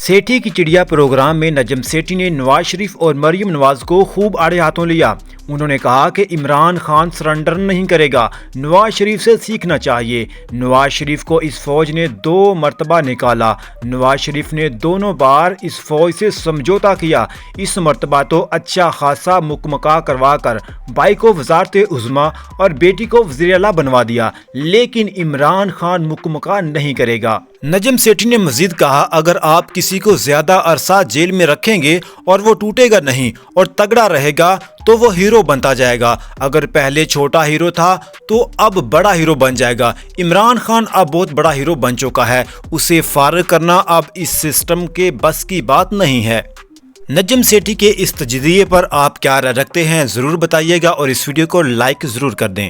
सेठी की चिड़िया प्रोग्राम में नजम सेठी ने नवाज शरीफ और मरियम नवाज को खूब आड़े हाथों लिया। उन्होंने कहा कि इमरान खान सरेंडर नहीं करेगा, नवाज शरीफ से सीखना चाहिए। नवाज शरीफ को इस फौज ने 2 मरतबा निकाला। नवाज शरीफ ने दोनों बार इस फौज से समझौता किया। इस मरतबा तो अच्छा खासा मुकमका करवा कर भाई को वज़ारत उज़्मा और बेटी को वज़ीर आला बनवा दिया, लेकिन इमरान खान मुकमका नहीं करेगा। नजम सेठी ने मजीद कहा, अगर आप किसी को ज्यादा अरसा जेल में रखेंगे और वो टूटेगा नहीं और तगड़ा रहेगा तो वो हीरो बनता जाएगा। अगर पहले छोटा हीरो था तो अब बड़ा हीरो बन जाएगा। इमरान खान अब बहुत बड़ा हीरो बन चुका है, उसे फारिग करना अब इस सिस्टम के बस की बात नहीं है। नजम सेठी के इस तजज़िये पर आप क्या राय रखते हैं, ज़रूर बताइएगा और इस वीडियो को लाइक ज़रूर कर दें।